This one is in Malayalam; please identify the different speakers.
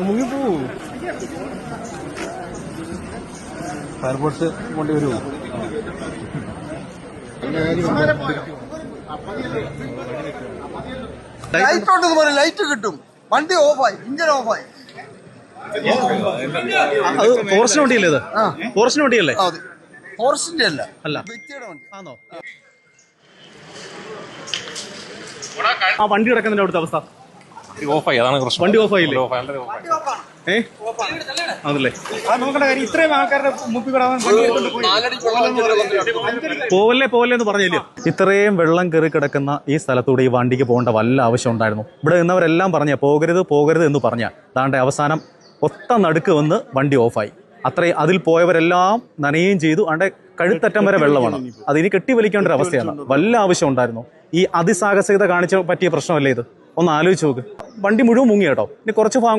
Speaker 1: മുങ്ങിപ്പോവും. ഫയർഫോഴ്സ് കൊണ്ടു വരുമോ?
Speaker 2: ലൈറ്റ് ഉണ്ടെന്ന് പറയും, ലൈറ്റ് കിട്ടും. വണ്ടി ഓഫായി, ഇഞ്ചൻ ഓഫായി.
Speaker 1: അത് ഫോറസ്റ്റിന് വണ്ടിയല്ലേ? ഇത് ഫോറസ്റ്റിന് വണ്ടിയല്ലേ?
Speaker 2: ഫോറസ്റ്റിന്റെ അല്ല,
Speaker 1: അല്ല,
Speaker 2: വ്യക്തിയുടെ വണ്ടി.
Speaker 1: ആണോ? ആ വണ്ടി കിടക്കുന്നതിന്റെ അവിടുത്തെ അവസ്ഥ
Speaker 3: ഓഫായി, അതാണ് പ്രശ്നം.
Speaker 1: വണ്ടി ഓഫായില്ലേ? അതല്ലേ
Speaker 3: നോക്കേണ്ട കാര്യം, ഇത്രയും ആൾക്കാരുടെ മുമ്പിൽ
Speaker 1: പോവല്ലേ പോവല്ലേ എന്ന് പറഞ്ഞില്ലേ? ഇത്രയും വെള്ളം കയറി കിടക്കുന്ന ഈ സ്ഥലത്തൂടെ ഈ വണ്ടിക്ക് പോകേണ്ട വല്ല ആവശ്യം ഉണ്ടായിരുന്നു? ഇവിടെ നിന്നവരെല്ലാം പറഞ്ഞ പോകരുത് പോകരുത് എന്ന് പറഞ്ഞ താണ്ടെ അവസാനം ഒത്ത നടുക്ക് വന്ന് വണ്ടി ഓഫായി. അത്രയും അതിൽ പോയവരെല്ലാം നനയുകയും ചെയ്തു. അണ്ടെ കഴുത്തറ്റം വരെ വെള്ളമാണ്. അതിനി കെട്ടിവലിക്കേണ്ട ഒരു അവസ്ഥയാണ്. വല്ല ആവശ്യം ഉണ്ടായിരുന്നു? ഈ അതിസാഹസികത കാണിച്ച പറ്റിയ പ്രശ്നമല്ലേ ഇത്? ഒന്ന് ആലോചിച്ച് നോക്ക്. വണ്ടി മുഴുവൻ മുങ്ങി കേട്ടോ. ഇനി കുറച്ച് ഭാഗം